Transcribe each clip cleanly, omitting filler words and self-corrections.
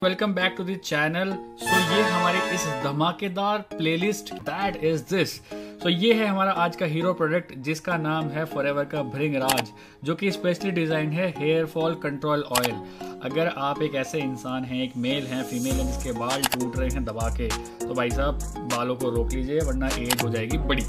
Welcome back to the channel. So ये हमारी इस धमाकेदार playlist that is this. So ये है हमारा आज का हीरो प्रोडक्ट जिसका नाम है फॉरएवर का भृंगराज, जो कि स्पेशली डिजाइन है हेयर फॉल कंट्रोल ऑयल। अगर आप एक ऐसे इंसान हैं, एक मेल हैं, फीमेल हैं, जिसके बाल टूट रहे हैं दबा के, तो भाई साहब बालों को रोक लीजिए वरना एज हो जाएगी बड़ी।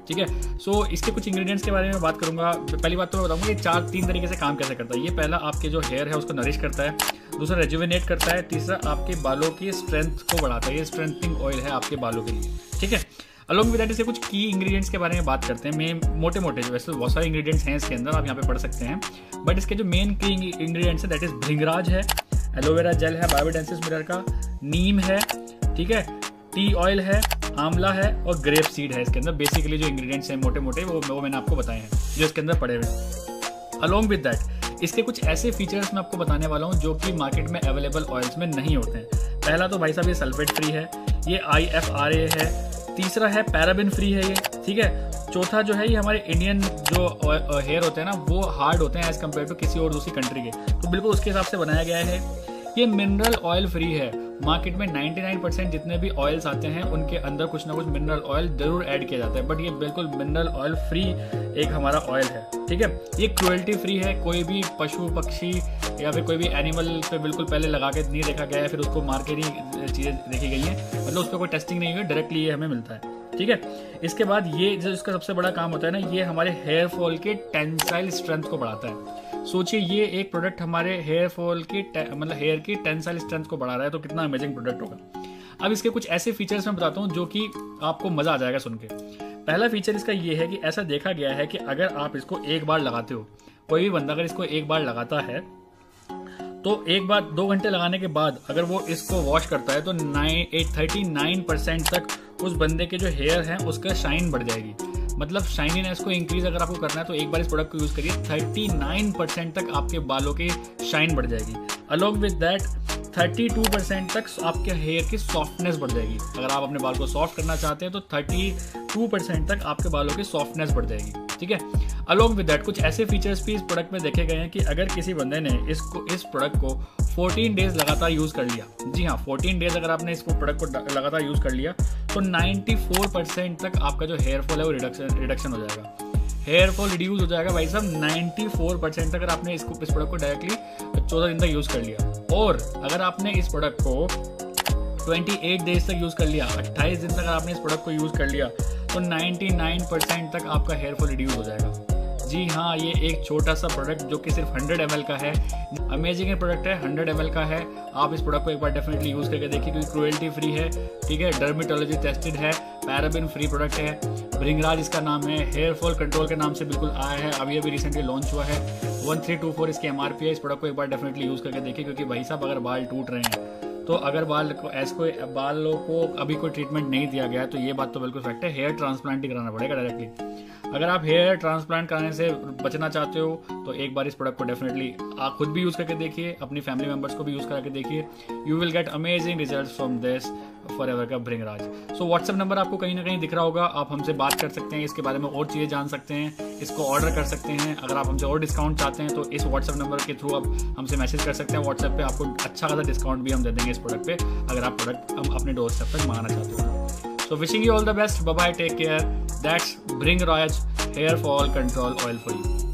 ठीक है। सो इसके कुछ इंग्रेडिएंट्स के बारे में बात करूंगा। पहली बात तो मैं बताऊंगा ये तीन तरीके से काम कैसे करता है। ये पहला आपके जो हेयर है उसको नरिश करता है, दूसरा रेजुविनेट करता है, तीसरा आपके बालों की स्ट्रेंथ को बढ़ाता है। ये स्ट्रेंथनिंग ऑयल है आपके बालों के लिए। ठीक है। अलॉन्ग विद दैट इसके कुछ की इंग्रेडिएंट्स के बारे में बात करते हैं। मैं मोटे मोटे जो वैसे बहुत सारे इंग्रेडिएंट्स हैं इसके अंदर, आप यहाँ पे पढ़ सकते हैं, बट इसके जो मेन की इंग्रेडिएंट्स है दैट इज भृंगराज है, एलोवेरा जेल है, बायोडेंसिस मिरर का, नीम है, ठीक है, टी ऑयल है, आंवला है और ग्रेप सीड है इसके अंदर। बेसिकली जो इंग्रेडिएंट्स हैं मोटे मोटे वो मैंने आपको बताए हैं जो इसके अंदर पड़े हुए हैं। अलॉन्ग विद दैट इसके कुछ ऐसे फीचर्स मैं आपको बताने वाला हूँ जो कि मार्केट में अवेलेबल ऑयल्स में नहीं होते हैं। पहला तो भाई साहब ये सल्फेट फ्री है, ये IFRA है, तीसरा है पैराबिन फ्री है ये, ठीक है। चौथा जो है ये हमारे इंडियन जो हेयर होते हैं ना वो हार्ड होते हैं एज कम्पेयर टू किसी और दूसरी कंट्री के, तो बिल्कुल उसके हिसाब से बनाया गया है। ये मिनरल ऑयल फ्री है। मार्केट में 99% जितने भी ऑयल्स आते हैं उनके अंदर कुछ ना कुछ मिनरल ऑयल जरूर ऐड किया जाता है, बट ये बिल्कुल मिनरल ऑयल फ्री एक हमारा ऑयल है। ठीक है। ये क्रुएल्टी फ्री है। कोई भी पशु पक्षी या फिर कोई भी एनिमल पे बिल्कुल पहले लगा के नहीं देखा गया है, फिर उसको मार के नहीं चीज़ें देखी गई हैं, मतलब उस पर कोई टेस्टिंग नहीं हुई, डायरेक्टली ये हमें मिलता है। ठीक है। इसके बाद ये जो इसका सबसे बड़ा काम होता है ना, ये हमारे हेयर फॉल के टेंसाइल स्ट्रेंथ को बढ़ाता है। सोचिए ये एक प्रोडक्ट हमारे हेयर फॉल की मतलब हेयर की टेंसाइल स्ट्रेंथ को बढ़ा रहा है, तो कितना अमेजिंग प्रोडक्ट होगा। अब इसके कुछ ऐसे फीचर्स मैं बताता हूँ जो कि आपको मजा आ जाएगा सुन के। पहला फीचर इसका ये है कि ऐसा देखा गया है कि अगर आप इसको एक बार लगाते हो, कोई भी बंदा अगर इसको एक बार लगाता है तो एक बार 2 घंटे लगाने के बाद अगर वो इसको वॉश करता है तो 39% तक उस बंदे के जो हेयर हैं उसका शाइन बढ़ जाएगी। मतलब शाइनीनेस को इंक्रीज अगर आपको करना है तो एक बार इस प्रोडक्ट को यूज करिए, 39% तक आपके बालों की शाइन बढ़ जाएगी। अलॉन्ग विद दैट 32% तक आपके हेयर की सॉफ्टनेस बढ़ जाएगी। अगर आप अपने बाल को सॉफ्ट करना चाहते हैं तो 32% तक आपके बालों की सॉफ्टनेस बढ़ जाएगी। ठीक है। अलॉन्ग विद दैट कुछ ऐसे फीचर्स भी इस प्रोडक्ट में देखे गए हैं कि अगर किसी बंदे ने इस प्रोडक्ट को 14 डेज लगातार यूज कर लिया, जी हाँ 14 डेज अगर आपने इस प्रोडक्ट को लगातार यूज कर लिया तो 94% तक आपका जो हेयर फॉल है वो रिडक्शन हो जाएगा। हेयर फॉल रिड्यूस हो जाएगा भाई साहब 94% तक अगर आपने इस प्रोडक्ट को डायरेक्टली 14 दिन तक यूज कर लिया। और अगर आपने इस प्रोडक्ट को 28 डेज तक यूज कर लिया, 28 दिन तक अगर आपने इस प्रोडक्ट को यूज कर लिया तो 99% तक आपका हेयर फॉल रिड्यूस हो जाएगा। जी हाँ, ये एक छोटा सा प्रोडक्ट जो कि सिर्फ 100 ml का है, अमेजिंग प्रोडक्ट है, 100 ml का है। आप इस प्रोडक्ट को एक बार डेफिनेटली यूज करके देखिए क्योंकि क्रुएल्टी फ्री है, ठीक है, डर्मेटोलॉजी टेस्टेड है, पैराबिन फ्री प्रोडक्ट है। भृंगराज इसका नाम है, हेयर फॉल कंट्रोल के नाम से बिल्कुल आया है, अभी रिसेंटली लॉन्च हुआ है। 1324 इसकी MRP है। इस प्रोडक्ट को एक बार डेफिनेटली यूज करके देखिए क्योंकि भाई साहब अगर बाल टूट रहे हैं तो अगर बालों को अभी कोई ट्रीटमेंट नहीं दिया गया तो ये बात तो बिल्कुल फैक्ट है, हेयर ट्रांसप्लांट ही कराना पड़ेगा डायरेक्टली। अगर आप हेयर ट्रांसप्लांट कराने से बचना चाहते हो तो एक बार इस प्रोडक्ट को डेफिनेटली आप खुद भी यूज करके देखिए, अपनी फैमिली मेंबर्स को भी यूज करके देखिए। You will get amazing results from this forever का भृंगराज। सो व्हाट्सएप नंबर आपको कहीं ना कहीं दिख रहा होगा, आप हमसे बात कर सकते हैं, इसके बारे में और चीज़ें जान सकते हैं, इसको ऑर्डर कर सकते हैं। अगर आप हमसे और डिस्काउंट चाहते हैं तो इस व्हाट्सएप नंबर के थ्रू आप हमसे मैसेज कर सकते हैं व्हाट्सएप पे, आपको अच्छा खासा डिस्काउंट भी हम दे देंगे इस प्रोडक्ट पे अगर आप प्रोडक्ट हम अपने डोर स्टेप तक मंगाना चाहते हो। So wishing you all the best. Bye bye. Take care. That's Bhringraj Hair Fall Control Oil for you.